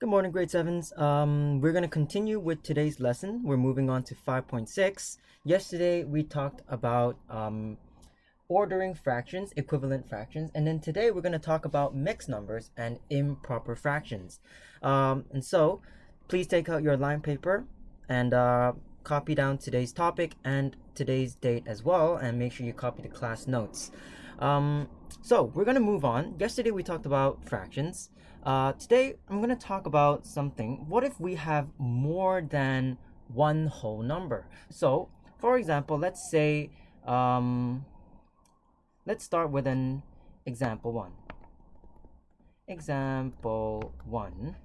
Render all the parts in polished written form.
Good morning, grade 7s. We're going to continue with today's lesson. We're moving on to 5.6. Yesterday, we talked about ordering fractions, equivalent fractions, and then today we're going to talk about mixed numbers and improper fractions. And so, please take out your line paper and copy down today's topic and today's date as well, and make sure you copy the class notes. So we're going to move on. Yesterday we talked about fractions. Today I'm going to talk about something. What if we have more than one whole number? So for example, let's say, let's start with an example 1. Example 1.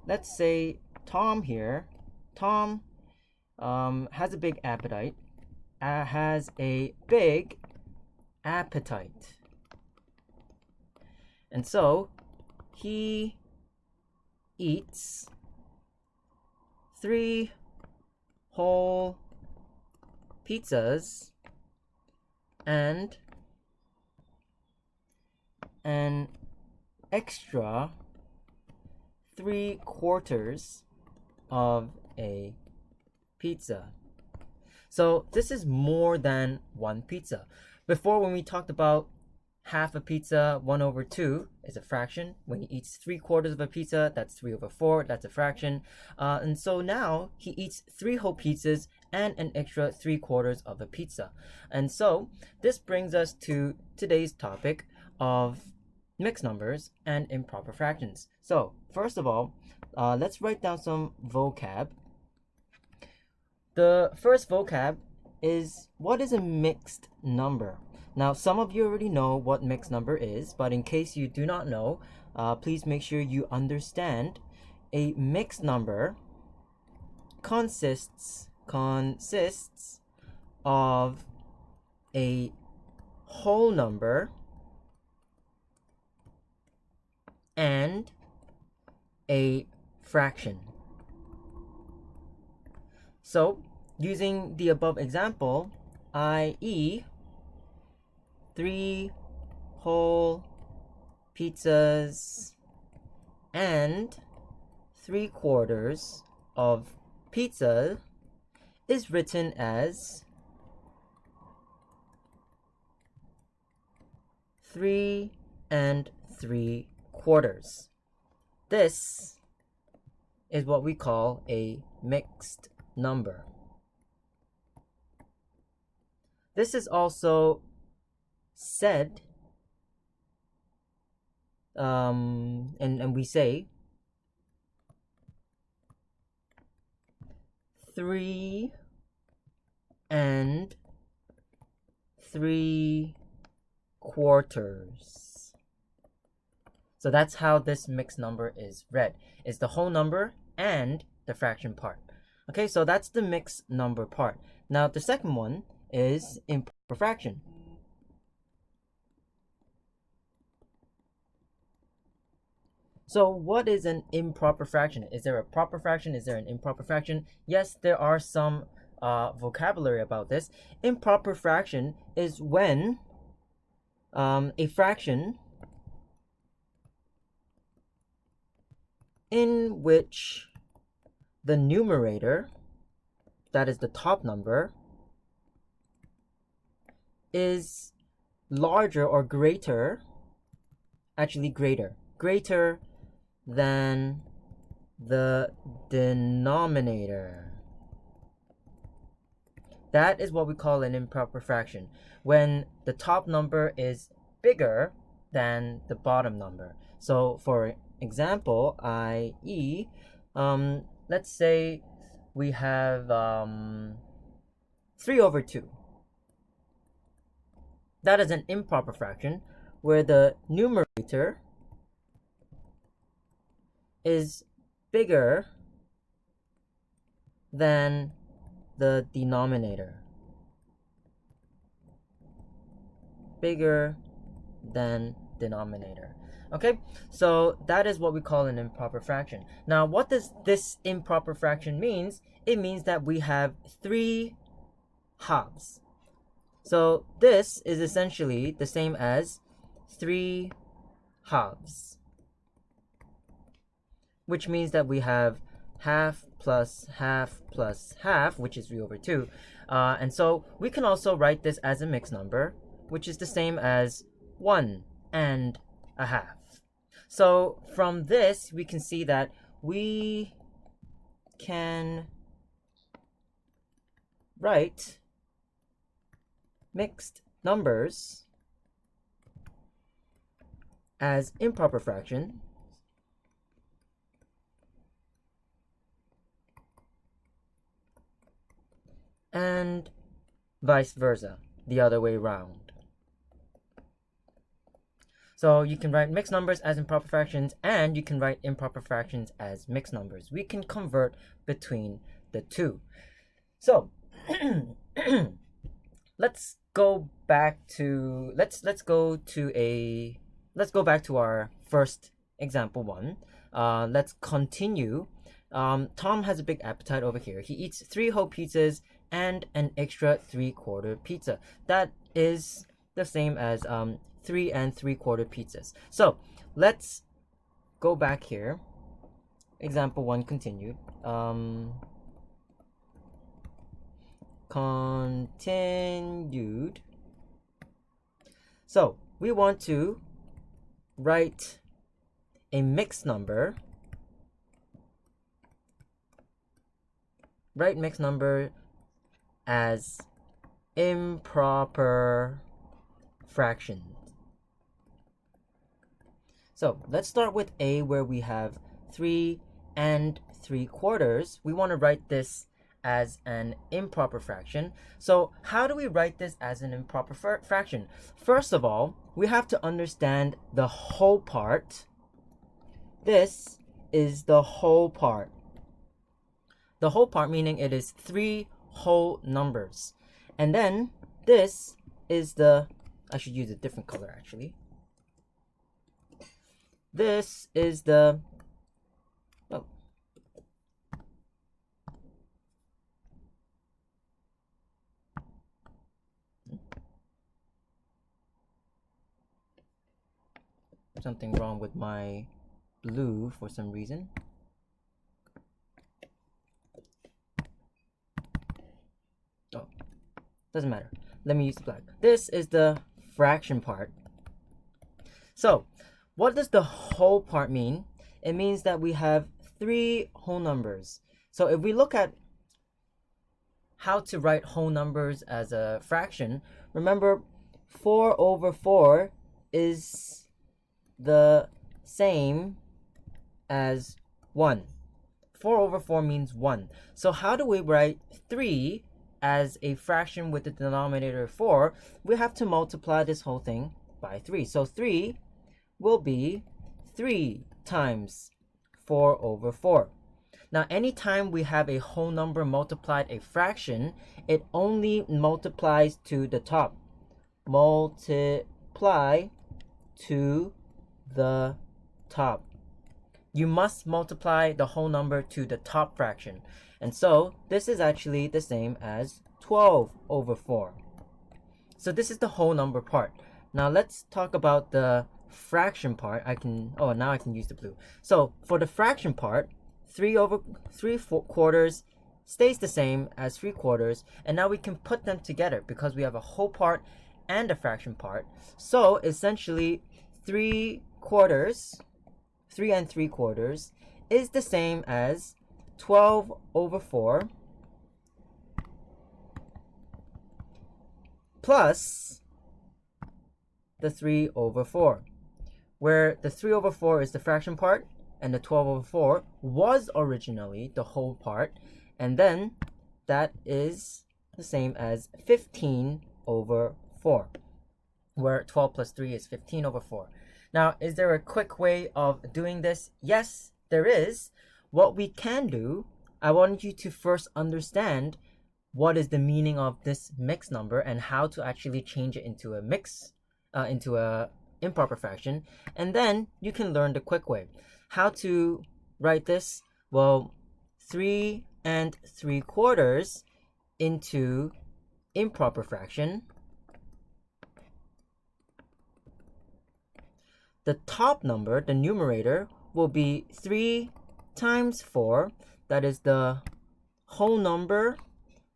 Let's say Tom here. Tom has a big appetite. And so he eats 3 whole pizzas and an extra 3/4 of a pizza. So this is more than one pizza. Before, when we talked about half a pizza, 1/2 is a fraction. When he eats 3/4 of a pizza, that's 3/4, that's a fraction. And so now he eats 3 whole pizzas and an extra 3/4 of a pizza. And so this brings us to today's topic of mixed numbers and improper fractions. So first of all, let's write down some vocab. The first vocab is, what is a mixed number? Now, some of you already know what mixed number is, but in case you do not know, please make sure you understand. A mixed number consists of a whole number and a fraction. So, using the above example, i.e., 3 whole pizzas and 3/4 of pizza is written as 3 and 3/4. This is what we call a mixed number. This is also said, and we say 3 and 3/4. So that's how this mixed number is read. It's the whole number and the fraction part. Okay, so that's the mixed number part. Now the second one is improper fraction. So what is an improper fraction? Is there a proper fraction? Is there an improper fraction? Yes, there are some vocabulary about this. Improper fraction is when a fraction in which the numerator, that is the top number, is larger or greater than the denominator. That is what we call an improper fraction, when the top number is bigger than the bottom number. So for example, i.e., let's say we have 3/2. That is an improper fraction where the numerator is bigger than the denominator. Okay, so that is what we call an improper fraction. Now, what does this improper fraction means? It means that we have 3 halves. So this is essentially the same as 3 halves. which means that we have half plus half plus half, which is 3 over 2. And so we can also write this as a mixed number, which is the same as 1 and a half. So from this, we can see that we can write mixed numbers as improper fraction and vice versa, the other way around. So you can write mixed numbers as improper fractions, and you can write improper fractions as mixed numbers. We can convert between the two. So let's go back to our first example one. Let's continue. Tom has a big appetite over here. He eats 3 whole pizzas and an extra 3/4 pizza. That is the same as 3 3/4 pizzas. So let's go back here. Example 1 continued. Continued. So we want to write a mixed number. Write mixed number as improper fractions. So let's start with A, where we have 3 3/4. We want to write this as an improper fraction. So how do we write this as an improper fraction? First of all, we have to understand the whole part. This is the whole part. The whole part meaning it is 3 whole numbers. And then this is the, I should use a different color actually. This is the, oh, something wrong with my blue for some reason. Oh, doesn't matter. Let me use the black. This is the fraction part. So what does the whole part mean? It means that we have 3 whole numbers. So if we look at how to write whole numbers as a fraction, remember 4 over 4 is the same as 1. 4 over 4 means 1. So how do we write 3 as a fraction with the denominator 4? We have to multiply this whole thing by 3. So 3 will be 3 times 4 over 4. Now, anytime we have a whole number multiplied a fraction, it only multiplies to the top. Multiply to the top. You must multiply the whole number to the top fraction. And so this is actually the same as 12 over 4. So this is the whole number part. Now let's talk about the fraction part. Now I can use the blue. So for the fraction part, 3/4 stays the same as 3/4, and now we can put them together because we have a whole part and a fraction part. So essentially 3 3/4 is the same as 12 over 4 plus the 3 over 4, where the 3 over 4 is the fraction part and the 12 over 4 was originally the whole part, and then that is the same as 15 over 4, where 12 plus 3 is 15 over 4. Now, is there a quick way of doing this? Yes, there is. What we can do, I want you to first understand what is the meaning of this mixed number and how to actually change it into a into a improper fraction, and then you can learn the quick way. How to write this? Well, 3 3/4 into improper fraction. The top number, the numerator, will be 3 times 4, that is the whole number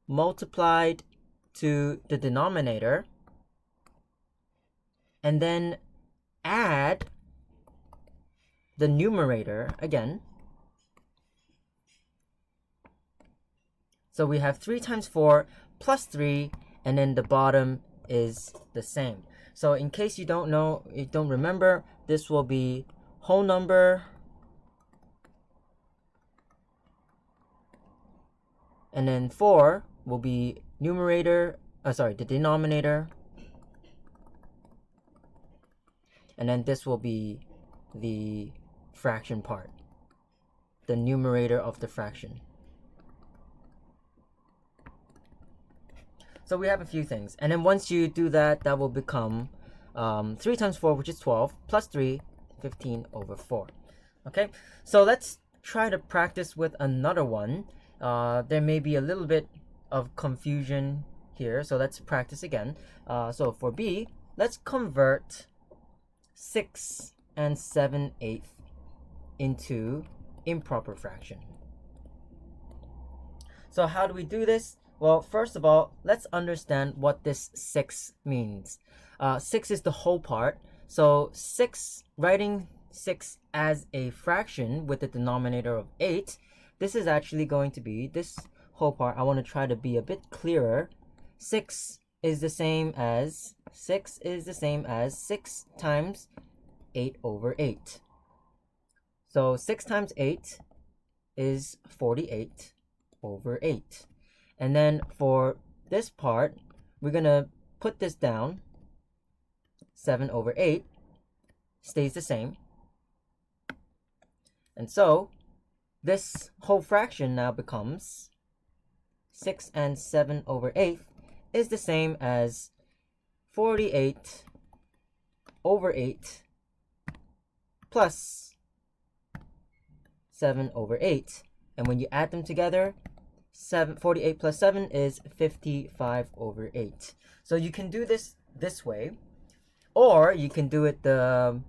multiplied to the denominator, and then add the numerator again. So we have 3 times 4 plus 3, and then the bottom is the same. So in case you don't know, you don't remember, this will be whole number, and then 4 will be numerator, the denominator, and then this will be the fraction part, the numerator of the fraction. So we have a few things, and then once you do that, that will become 3 times 4, which is 12, plus 3, 15 over 4. Okay, so let's try to practice with another one. There may be a little bit of confusion here, so let's practice again. So for B, let's convert 6 and 7/8 into improper fraction. So how do we do this? Well, first of all, let's understand what this 6 means. 6 is the whole part, so writing 6 as a fraction with the denominator of 8, this is actually going to be this whole part. I want to try to be a bit clearer. 6 is the same as 6 times 8 over 8. So 6 times 8 is 48 over 8. And then for this part, we're going to put this down. 7 over 8 stays the same. And so this whole fraction now becomes 6 and 7 over 8 is the same as 48 over 8 plus 7 over 8. And when you add them together, 48 plus 7 is 55 over 8. So you can do this way, or you can do it the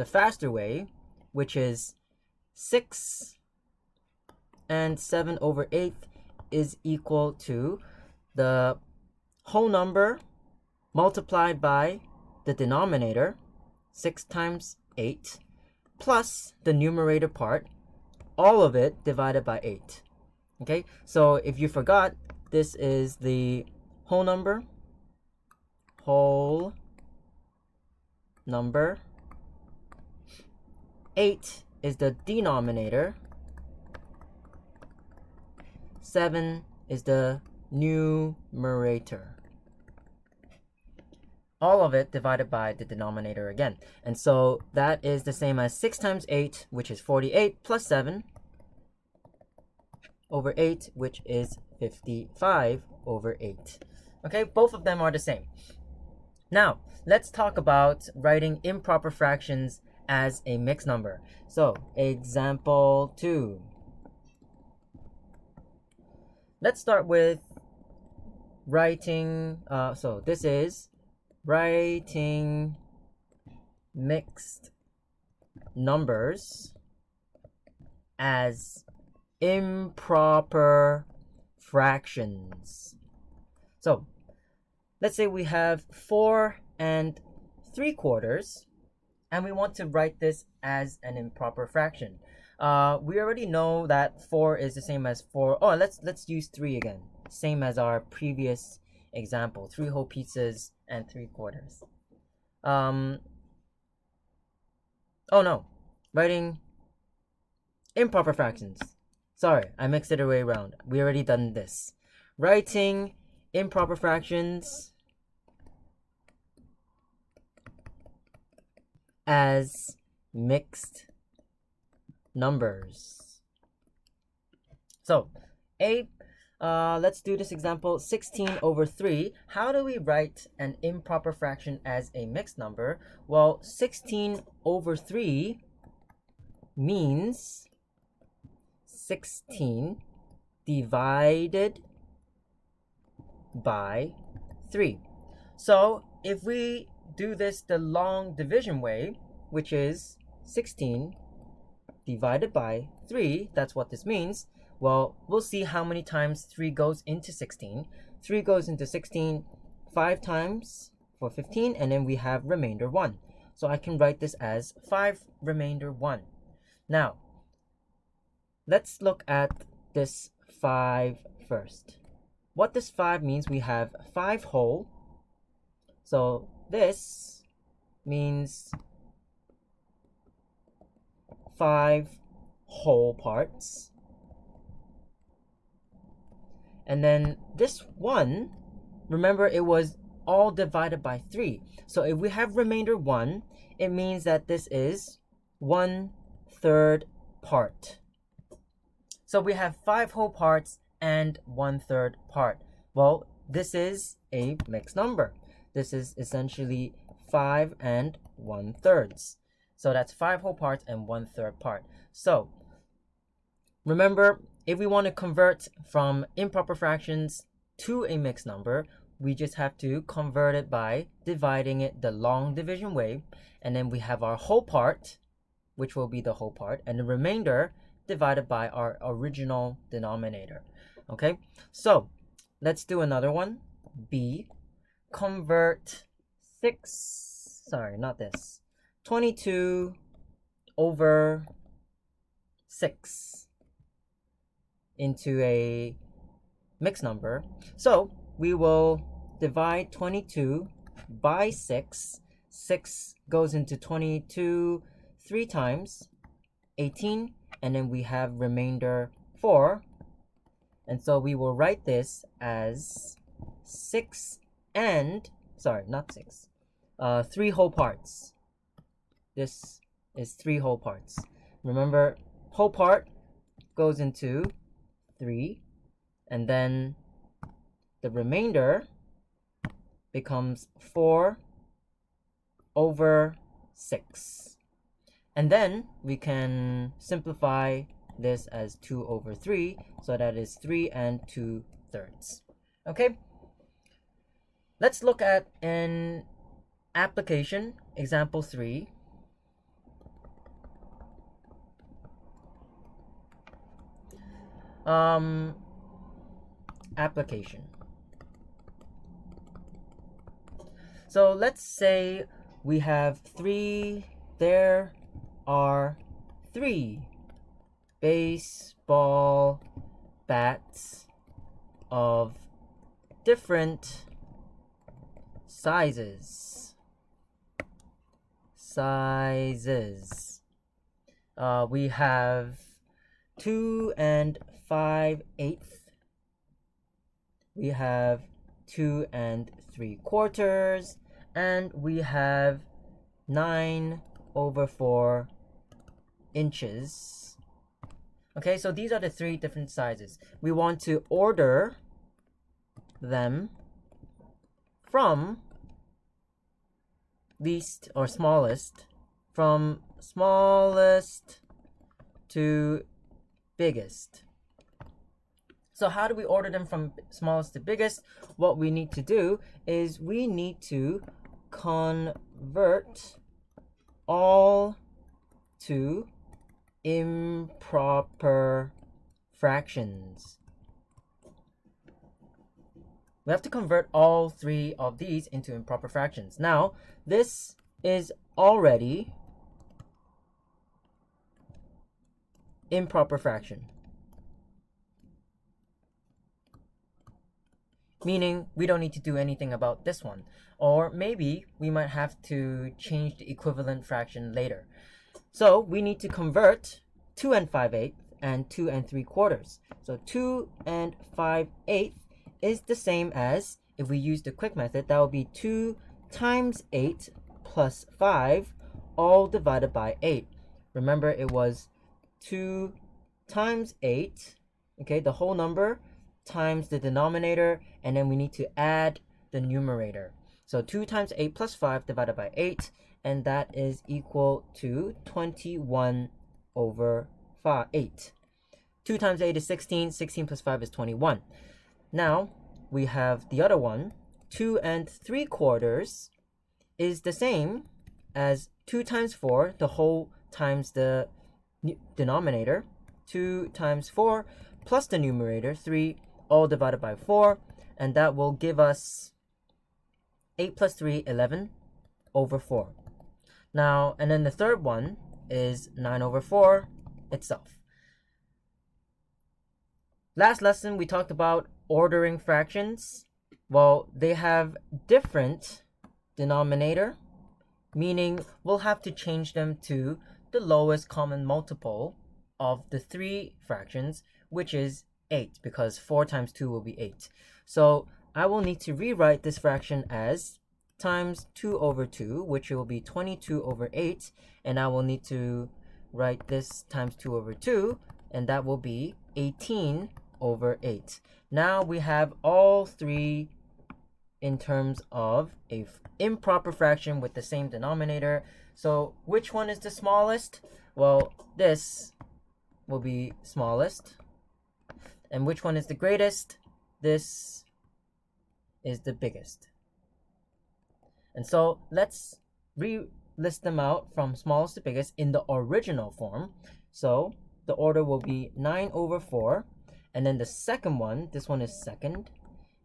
faster way, which is 6 and 7 over 8 is equal to the whole number multiplied by the denominator, 6 times 8, plus the numerator part, all of it divided by 8. Okay, so if you forgot, this is the whole number, 8 is the denominator, 7 is the numerator. All of it divided by the denominator again. And so that is the same as 6 times 8, which is 48, plus 7 over 8, which is 55 over 8. Okay, both of them are the same. Now, let's talk about writing improper fractions as a mixed number. So, example 2. Let's start with writing, so this is writing mixed numbers as improper fractions. So let's say we have 4 3/4, and we want to write this as an improper fraction. We already know that 4 is the same as 4. Oh, let's use 3 again, same as our previous example, 3 whole pizzas and 3/4. Oh no, writing improper fractions. Sorry, I mixed it the way around. We already done this. Writing improper fractions as mixed numbers. So, let's do this example, 16 over 3. How do we write an improper fraction as a mixed number? Well, 16 over 3 means 16 divided by 3. So if we do this the long division way, which is 16 divided by 3. That's what this means. Well, we'll see how many times 3 goes into 16. 3 goes into 16 5 times for 15, and then we have remainder 1. So I can write this as 5 remainder 1. Now, let's look at this 5 first. What this 5 means, we have 5 whole. So this means 5 whole parts. And then this 1, remember it was all divided by 3. So if we have remainder 1, it means that this is 1/3 part. So we have 5 whole parts and 1/3 part. Well, this is a mixed number. This is essentially 5 and 1/3. So that's 5 whole parts and 1/3 part. So remember, if we want to convert from improper fractions to a mixed number, we just have to convert it by dividing it the long division way. And then we have our whole part, which will be the whole part, and the remainder divided by our original denominator. Okay, so let's do another one. B, convert 22 over 6 into a mixed number. So we will divide 22 by 6. 6 goes into 22 3 times, 18, and then we have remainder 4. And so we will write this as 3 whole parts. This is 3 whole parts. Remember, whole part goes into 3, and then the remainder becomes 4 over 6. And then we can simplify this as 2 over 3, so that is 3 and 2/3. Okay, let's look at an application, example 3. Application. So let's say we have there are 3 baseball bats of different sizes. We have 2 and 5/8. We have 2 and 3/4, and we have 9 over 4 inches. Okay, so these are the 3 different sizes. We want to order them from least or smallest, from smallest to biggest. So how do we order them from smallest to biggest? What we need to do is we need to convert all to improper fractions. We have to convert all 3 of these into improper fractions. Now, this is already improper fraction, meaning we don't need to do anything about this one. Or maybe we might have to change the equivalent fraction later. So we need to convert 2 and 5/8 and 2 and 3/4. So 2 and 5/8 is the same as, if we use the quick method, that would be 2 times 8 plus 5, all divided by 8. Remember, it was 2 times 8, okay, the whole number, times the denominator, and then we need to add the numerator. So 2 times 8 plus 5 divided by 8, and that is equal to 21 over 8. 2 times 8 is 16, 16 plus 5 is 21. Now, we have the other one, 2 and 3/4 is the same as 2 times 4, the whole times the denominator, 2 times 4, plus the numerator, 3, all divided by 4, and that will give us 8 plus 3, 11 over 4. Now, and then the third one is 9 over 4 itself. Last lesson, we talked about ordering fractions. Well, they have different denominator, meaning we'll have to change them to the lowest common multiple of the three fractions, which is 8, because 4 times 2 will be 8. So I will need to rewrite this fraction as times 2 over 2, which will be 22 over 8, and I will need to write this times 2 over 2, and that will be 18 over 8. Now we have all three in terms of a improper fraction with the same denominator. So which one is the smallest? Well, this will be smallest. And which one is the greatest? This is the biggest. And so let's list them out from smallest to biggest in the original form. So the order will be 9 over 4. And then the second one, this one is second,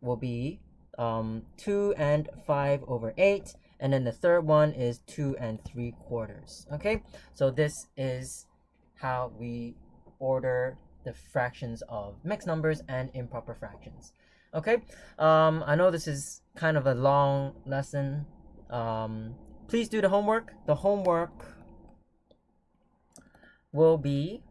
will be 2 and 5 over 8. And then the third one is 2 and 3/4. Okay, so this is how we order the fractions of mixed numbers and improper fractions. Okay, I know this is kind of a long lesson. Please do the homework. The homework will be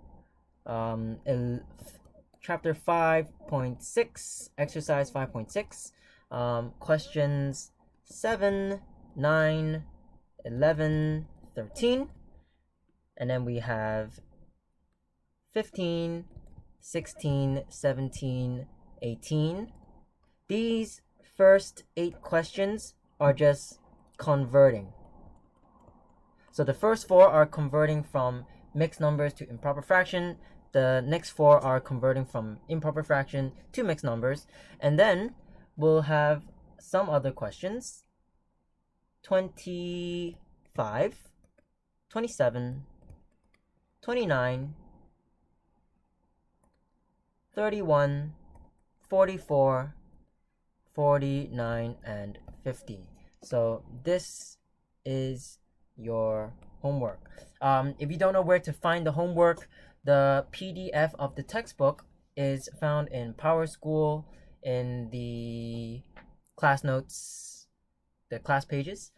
chapter 5.6, exercise 5.6, questions 7, 9, 11, 13, and then we have 15, 16, 17, 18. These first 8 questions are just converting. So the first 4 are converting from mixed numbers to improper fraction. The next 4 are converting from improper fraction to mixed numbers. And then we'll have some other questions. 25, 27, 29, 31, 44, 49, and 50. So this is your homework. If you don't know where to find the homework, the PDF of the textbook is found in PowerSchool in the class notes, the class pages.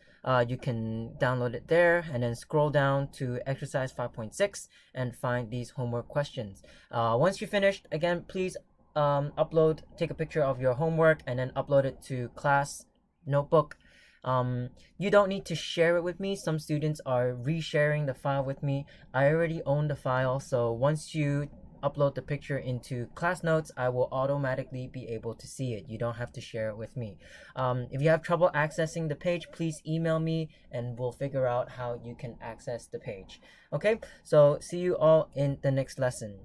You can download it there and then scroll down to exercise 5.6 and find these homework questions. Once you're finished, again, please take a picture of your homework and then upload it to class notebook. You don't need to share it with me. Some students are resharing the file with me. I already own the file, so once you upload the picture into class notes, I will automatically be able to see it. You don't have to share it with me. If you have trouble accessing the page, please email me and we'll figure out how you can access the page. Okay, so see you all in the next lesson.